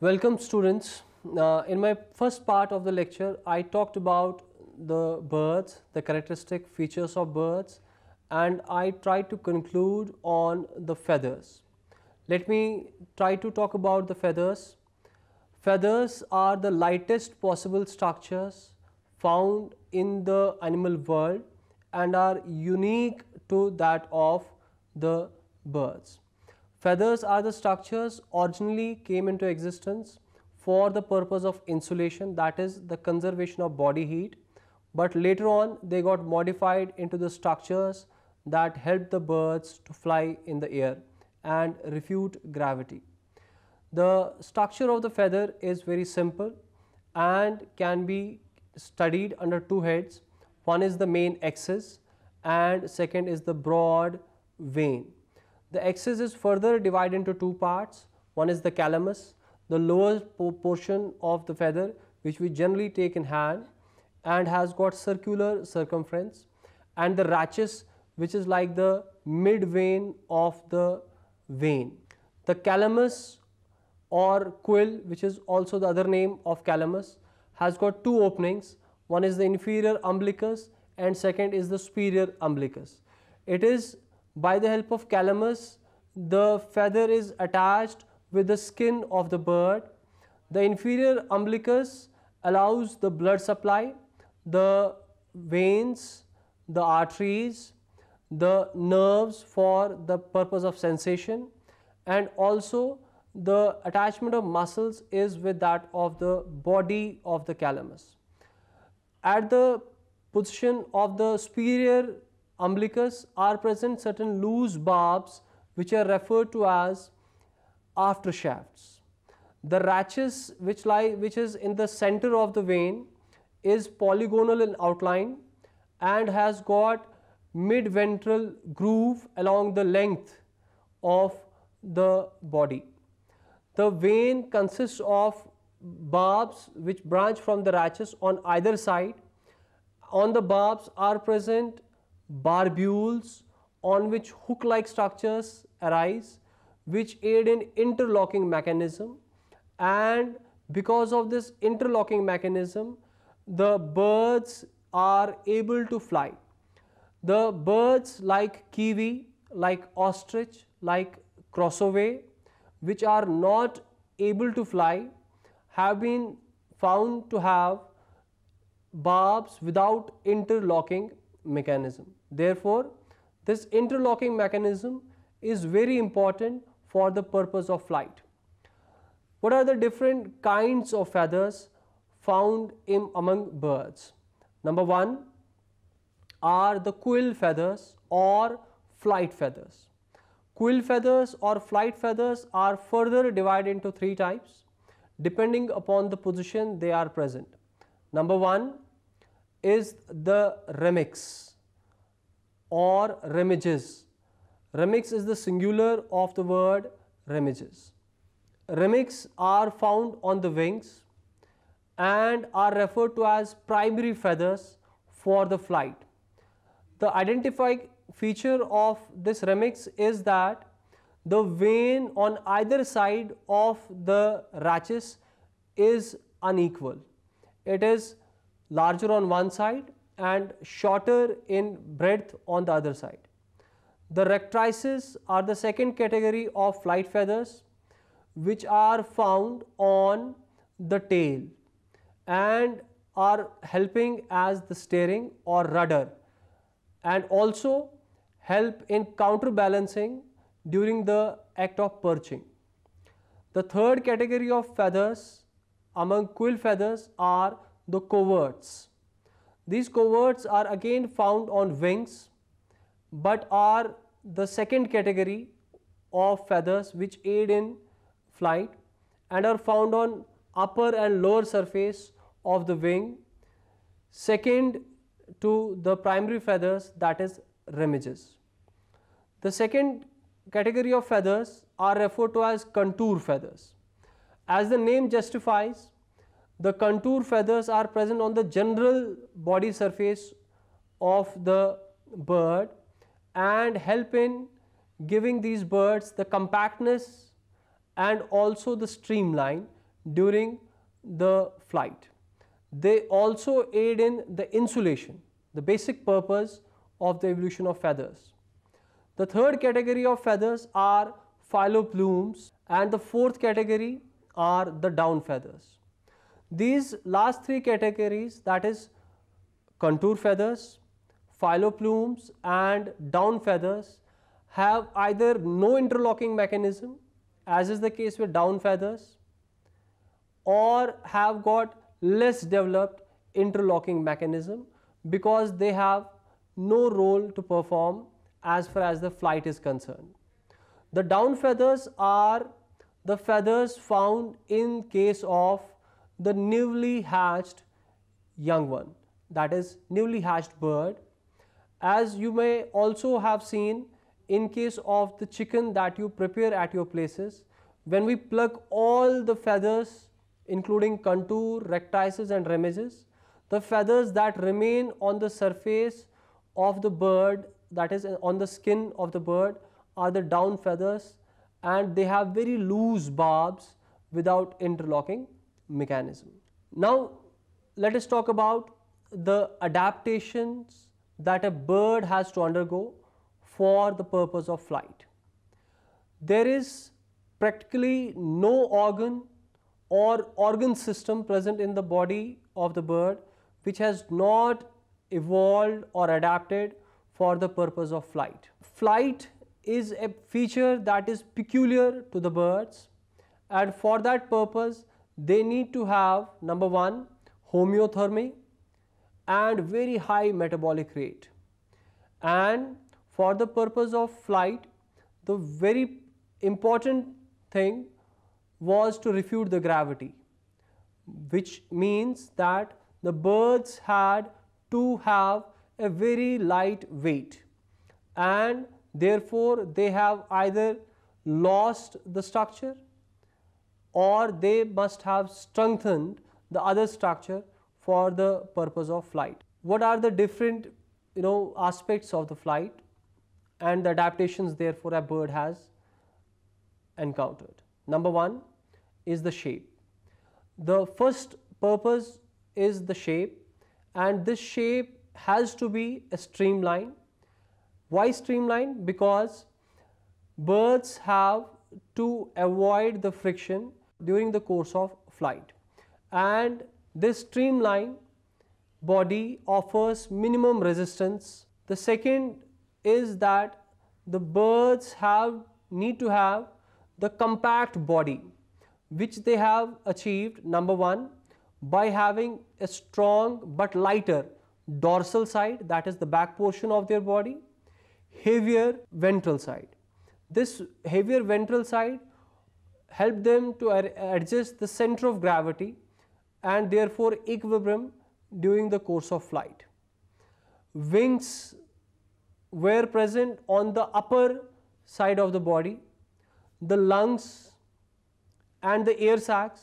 Welcome students. In my first part of the lecture, I talked about the birds, the characteristic features of birds, and I tried to conclude on the feathers. Let me try to talk about the feathers. Feathers are the lightest possible structures found in the animal world and are unique to that of the birds. Feathers are the structures originally came into existence for the purpose of insulation, that is the conservation of body heat, but later on they got modified into the structures that help the birds to fly in the air and refute gravity. The structure of the feather is very simple and can be studied under two heads. One is the main axis and second is the broad vein. The axis is further divided into two parts. One is the calamus, the lower portion of the feather which we generally take in hand and has got circular circumference, and the rachis which is like the mid vein of the vein. The calamus or quill, which is also the other name of calamus, has got two openings. One is the inferior umbilicus and second is the superior umbilicus. It is by the help of calamus the feather is attached with the skin of the bird. The inferior umbilicus allows the blood supply, the veins, the arteries, the nerves for the purpose of sensation, and also the attachment of muscles is with that of the body of the calamus. At the position of the superior umbilicus are present certain loose barbs which are referred to as aftershafts. The rachis which is in the center of the vein is polygonal in outline and has got mid-ventral groove along the length of the body. The vein consists of barbs which branch from the rachis on either side. On the barbs are present barbules on which hook-like structures arise which aid in interlocking mechanism, and because of this interlocking mechanism the birds are able to fly. The birds like kiwi, like ostrich, like cassowary, which are not able to fly, have been found to have barbs without interlocking mechanism. Therefore, this interlocking mechanism is very important for the purpose of flight. What are the different kinds of feathers found among birds? Number one are the quill feathers or flight feathers. Quill feathers or flight feathers are further divided into three types depending upon the position they are present. Number one is the remix or remiges. Remix is the singular of the word remiges. Remix are found on the wings and are referred to as primary feathers for the flight. The identifying feature of this remix is that the vein on either side of the rachis is unequal. It is larger on one side and shorter in breadth on the other side. The rectrices are the second category of flight feathers which are found on the tail and are helping as the steering or rudder, and also help in counterbalancing during the act of perching. The third category of feathers among quill feathers are the coverts. These coverts are again found on wings but are the second category of feathers which aid in flight and are found on upper and lower surface of the wing, second to the primary feathers, that is remiges. The second category of feathers are referred to as contour feathers. As the name justifies, the contour feathers are present on the general body surface of the bird and help in giving these birds the compactness and also the streamline during the flight. They also aid in the insulation, the basic purpose of the evolution of feathers. The third category of feathers are phyloplumes, and the fourth category are the down feathers. These last three categories, that is contour feathers, phyloplumes and down feathers, have either no interlocking mechanism, as is the case with down feathers, or have got less developed interlocking mechanism because they have no role to perform as far as the flight is concerned. The down feathers are the feathers found in case of the newly hatched young one, that is newly hatched bird. As you may also have seen in case of the chicken that you prepare at your places, when we pluck all the feathers including contour, rectrices and remiges, the feathers that remain on the surface of the bird, that is on the skin of the bird, are the down feathers, and they have very loose barbs without interlocking mechanism. Now let us talk about the adaptations that a bird has to undergo for the purpose of flight. There is practically no organ or organ system present in the body of the bird which has not evolved or adapted for the purpose of flight. Flight is a feature that is peculiar to the birds, and for that purpose they need to have, number one, homeothermy and very high metabolic rate. And for the purpose of flight, the very important thing was to refute the gravity, which means that the birds had to have a very light weight, and therefore they have either lost the structure or they must have strengthened the other structure for the purpose of flight. What are the different aspects of the flight and the adaptations therefore a bird has encountered? Number one is the shape. The first purpose is the shape, and this shape has to be a streamline. Why streamline? Because birds have to avoid the friction during the course of flight, and this streamline body offers minimum resistance. The second is that the birds need to have the compact body, which they have achieved, number one, by having a strong but lighter dorsal side, that is the back portion of their body, heavier ventral side. This heavier ventral side help them to adjust the center of gravity and therefore equilibrium during the course of flight. Wings were present on the upper side of the body. The lungs and the air sacs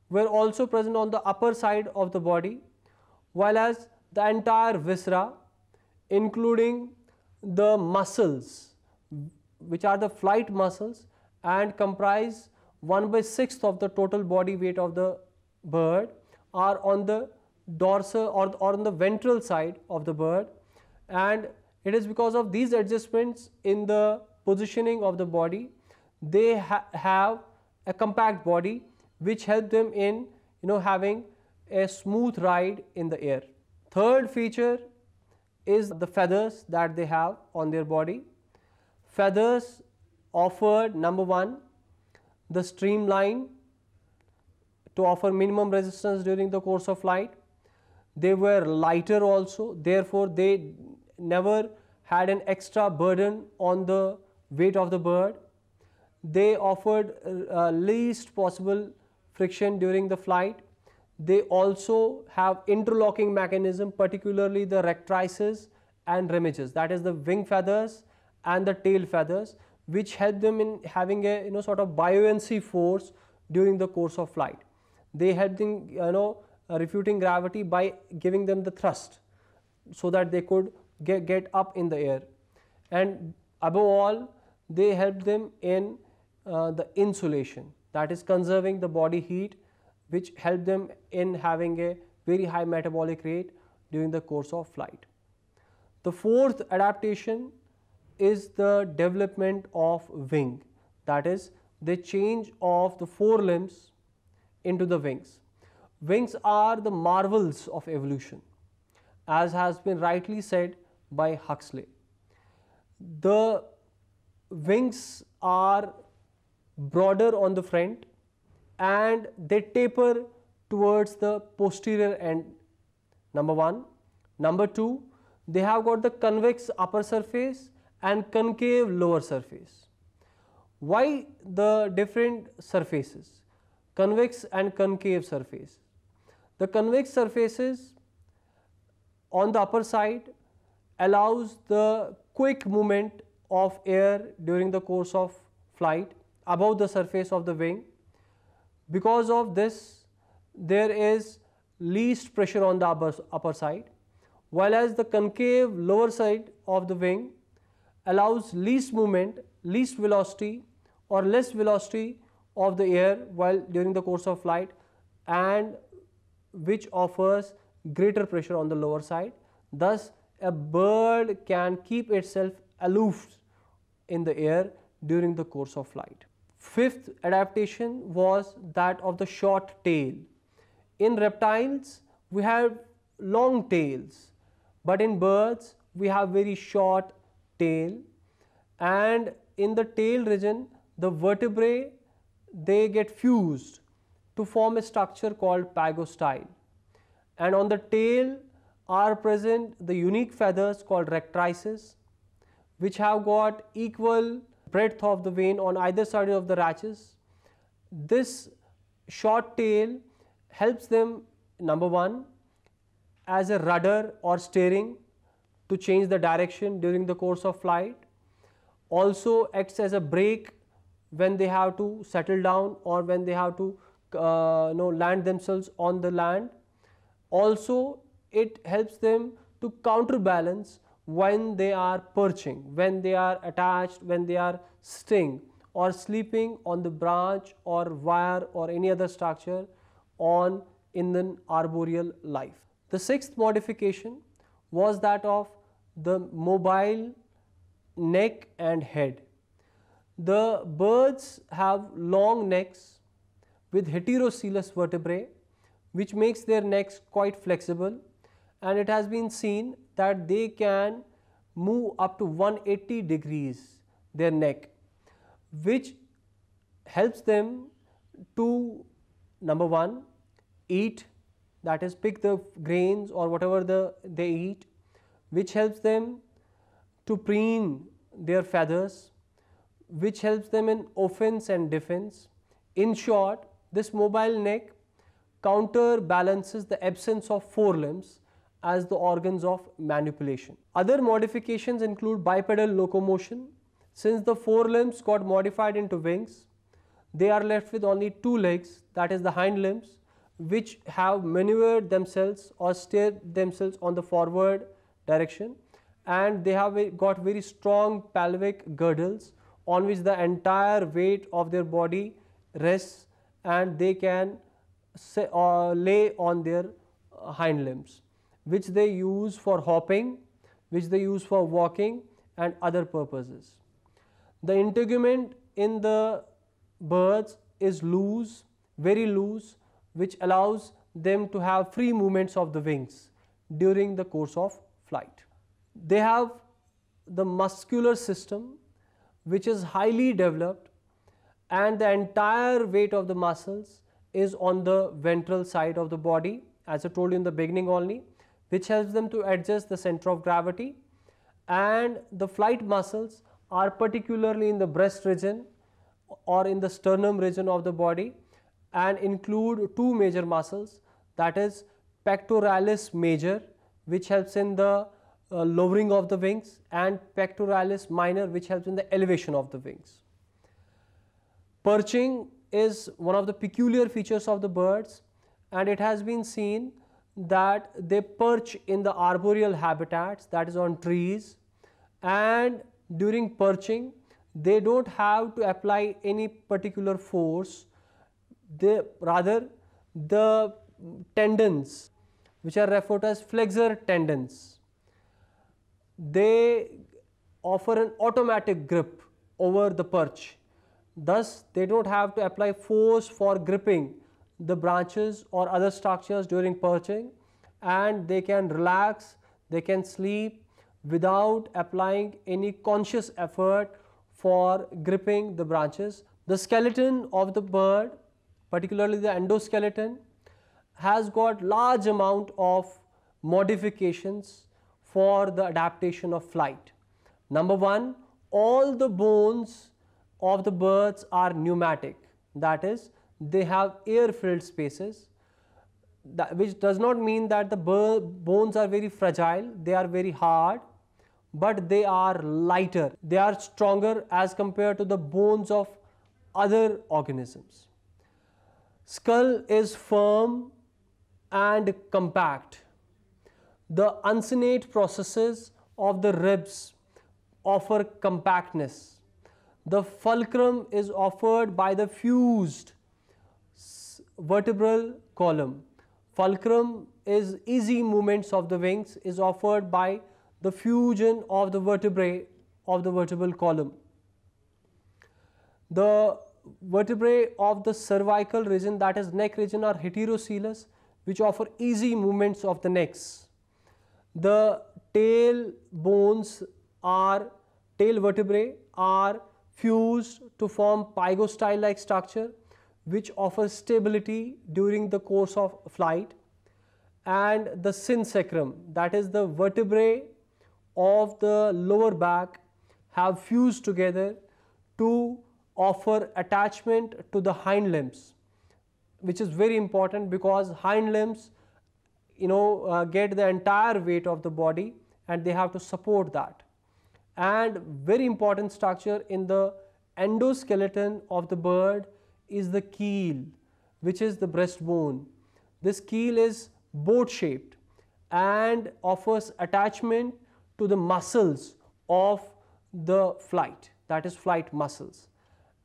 were also present on the upper side of the body, while as the entire viscera, including the muscles, which are the flight muscles and comprise 1/6 of the total body weight of the bird, are on the dorsal or on the ventral side of the bird, and it is because of these adjustments in the positioning of the body they have a compact body which help them in having a smooth ride in the air. Third feature is the feathers that they have on their body. Feathers offered, number one, the streamline to offer minimum resistance during the course of flight. They were lighter also, therefore they never had an extra burden on the weight of the bird. They offered least possible friction during the flight. They also have interlocking mechanism, particularly the rectrices and remiges, that is the wing feathers and the tail feathers, which help them in having a sort of buoyancy force during the course of flight. They help them refuting gravity by giving them the thrust so that they could get up in the air, and above all they help them in the insulation, that is conserving the body heat which help them in having a very high metabolic rate during the course of flight. The fourth adaptation is the development of wing, that is the change of the forelimbs into the wings. Wings are the marvels of evolution, as has been rightly said by Huxley. The wings are broader on the front and they taper towards the posterior end, number one. Number two, they have got the convex upper surface and concave lower surface. Why the different surfaces, convex and concave surface? The convex surfaces on the upper side allows the quick movement of air during the course of flight above the surface of the wing. Because of this, there is least pressure on the upper side, while as the concave lower side of the wing allows least movement, least velocity or less velocity of the air while during the course of flight, and which offers greater pressure on the lower side. Thus, a bird can keep itself aloof in the air during the course of flight. Fifth adaptation was that of the short tail. In reptiles, we have long tails, but in birds, we have very short tail, and in the tail region, the vertebrae, they get fused to form a structure called pagostyle, and on the tail are present the unique feathers called rectrices, which have got equal breadth of the vein on either side of the rachis. This short tail helps them, number one, as a rudder or steering to change the direction during the course of flight, also acts as a brake when they have to settle down or when they have to land themselves on the land. Also, it helps them to counterbalance when they are perching, when they are attached, when they are sitting or sleeping on the branch or wire or any other structure on in the arboreal life. The sixth modification was that of the mobile neck and head. The birds have long necks with heterocoelous vertebrae, which makes their necks quite flexible, and it has been seen that they can move up to 180 degrees their neck, which helps them to, number one, eat, that is pick the grains or whatever they eat, which helps them to preen their feathers, which helps them in offense and defense. In short, this mobile neck counterbalances the absence of forelimbs as the organs of manipulation. Other modifications include bipedal locomotion. Since the forelimbs got modified into wings, they are left with only two legs, that is the hind limbs, which have maneuvered themselves or steered themselves on the forward direction, and they have got very strong pelvic girdles on which the entire weight of their body rests, and they can lay on their hind limbs, which they use for hopping, which they use for walking and other purposes. The integument in the birds is loose, very loose, which allows them to have free movements of the wings during the course of flight. They have the muscular system, which is highly developed, and the entire weight of the muscles is on the ventral side of the body, as I told you in the beginning only, which helps them to adjust the center of gravity, and the flight muscles are particularly in the breast region or in the sternum region of the body, and include two major muscles, that is pectoralis major, which helps in the lowering of the wings, and pectoralis minor, which helps in the elevation of the wings. Perching is one of the peculiar features of the birds, and it has been seen that they perch in the arboreal habitats, that is on trees, and during perching they don't have to apply any particular force. Rather the tendons, which are referred to as flexor tendons, they offer an automatic grip over the perch. Thus, they don't have to apply force for gripping the branches or other structures during perching, and they can relax, they can sleep without applying any conscious effort for gripping the branches. The skeleton of the bird, particularly the endoskeleton, has got large amount of modifications for the adaptation of flight. Number one, all the bones of the birds are pneumatic, that is, they have air filled spaces, which does not mean that the bones are very fragile, they are very hard, but they are lighter, they are stronger as compared to the bones of other organisms. Skull is firm and compact. The uncinate processes of the ribs offer compactness. The fulcrum is offered by the fused vertebral column. Fulcrum is easy movements of the wings is offered by the fusion of the vertebrae of the vertebral column. The vertebrae of the cervical region, that is neck region, are heterocoelous, which offer easy movements of the necks. The tail bones are, tail vertebrae are fused to form pygostyle like structure, which offers stability during the course of flight. And the synsacrum, that is the vertebrae of the lower back, have fused together to offer attachment to the hind limbs, which is very important because hind limbs get the entire weight of the body and they have to support that. And very important structure in the endoskeleton of the bird is the keel, which is the breastbone. This keel is boat shaped and offers attachment to the muscles of the flight, that is flight muscles,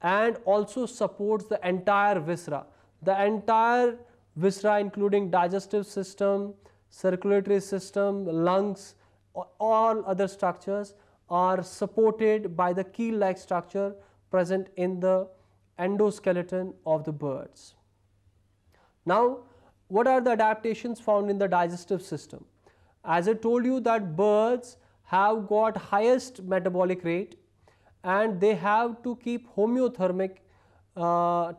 and also supports the entire viscera. The entire viscera, including digestive system, circulatory system, lungs, all other structures are supported by the keel-like structure present in the endoskeleton of the birds. Now, what are the adaptations found in the digestive system? As I told you that birds have got highest metabolic rate and they have to keep homeothermic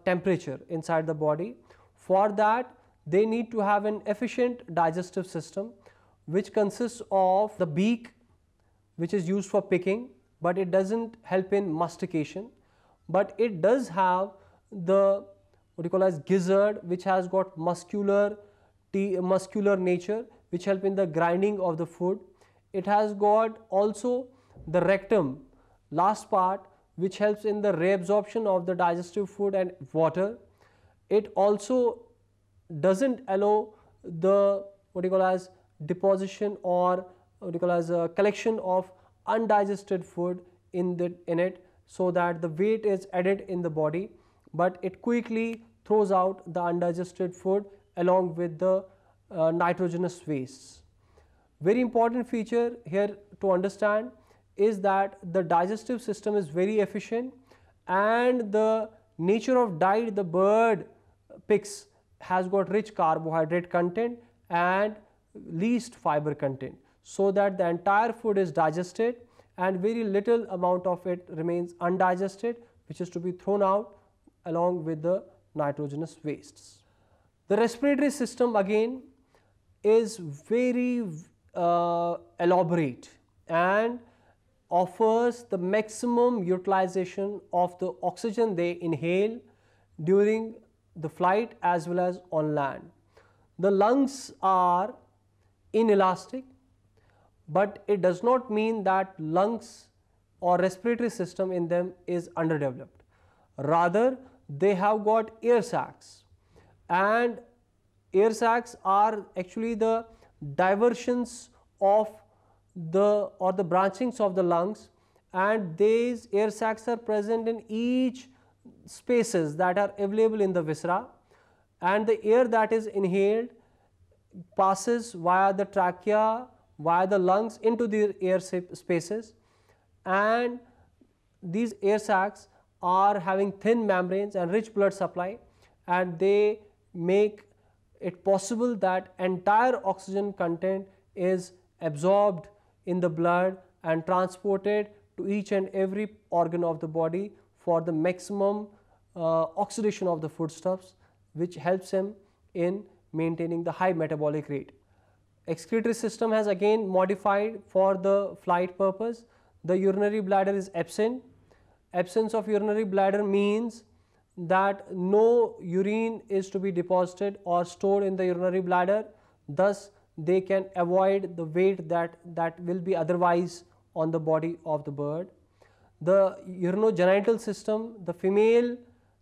temperature inside the body. For that, they need to have an efficient digestive system, which consists of the beak, which is used for picking, but it doesn't help in mastication. But it does have the what you call as gizzard, which has got muscular nature, which help in the grinding of the food. It has got also the rectum, last part, which helps in the reabsorption of the digestive food and water. It also doesn't allow the what you call as deposition or what you call as a collection of undigested food in it, so that the weight is added in the body, but it quickly throws out the undigested food along with the nitrogenous wastes. Very important feature here to understand is that the digestive system is very efficient and the nature of diet the bird picks has got rich carbohydrate content and least fiber content, so that the entire food is digested and very little amount of it remains undigested, which is to be thrown out along with the nitrogenous wastes. The respiratory system again is very elaborate and offers the maximum utilization of the oxygen they inhale during the flight as well as on land. The lungs are inelastic, but it does not mean that lungs or respiratory system in them is underdeveloped. Rather, they have got air sacs, and air sacs are actually the diversions of the branchings of the lungs, and these air sacs are present in each spaces that are available in the viscera, and the air that is inhaled passes via the trachea, via the lungs into the air spaces, and these air sacs are having thin membranes and rich blood supply, and they make it possible that entire oxygen content is absorbed in the blood and transported to each and every organ of the body for the maximum oxidation of the foodstuffs, which helps him in maintaining the high metabolic rate. Excretory system has again modified for the flight purpose. The urinary bladder is absent. Absence of urinary bladder means that no urine is to be deposited or stored in the urinary bladder, thus they can avoid the weight that will be otherwise on the body of the bird. The urinogenital system, the female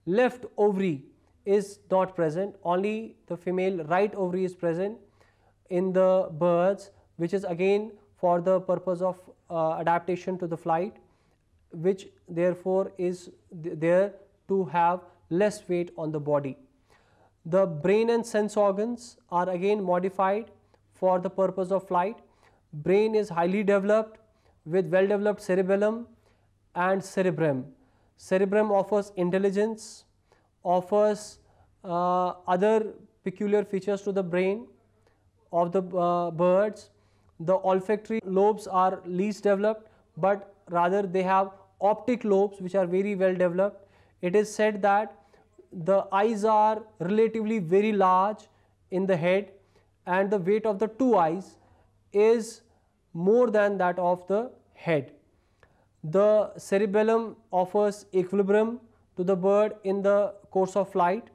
left ovary is not present, only the female right ovary is present in the birds, which is again for the purpose of adaptation to the flight, which therefore is there to have less weight on the body. The brain and sense organs are again modified for the purpose of flight. Brain is highly developed with well developed cerebellum and cerebrum. Cerebrum offers intelligence, offers other peculiar features to the brain of the birds. The olfactory lobes are least developed, but rather they have optic lobes which are very well developed. It is said that the eyes are relatively very large in the head, and the weight of the two eyes is more than that of the head. The cerebellum offers equilibrium to the bird in the course of flight,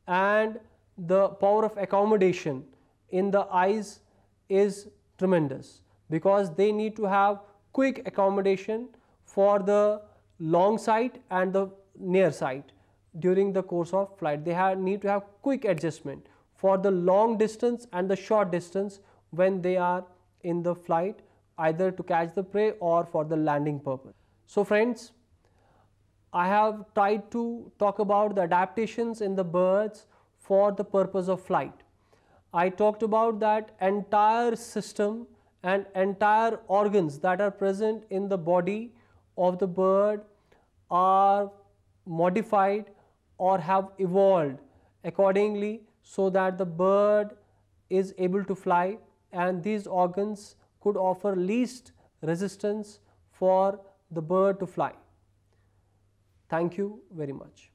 and the power of accommodation in the eyes is tremendous, because they need to have quick accommodation for the long sight and the near sight during the course of flight. They need to have quick adjustment for the long distance and the short distance when they are in the flight, either to catch the prey or for the landing purpose. So friends, I have tried to talk about the adaptations in the birds for the purpose of flight. I talked about that entire system and entire organs that are present in the body of the bird are modified or have evolved accordingly so that the bird is able to fly, and these organs could offer least resistance for the bird to fly. Thank you very much.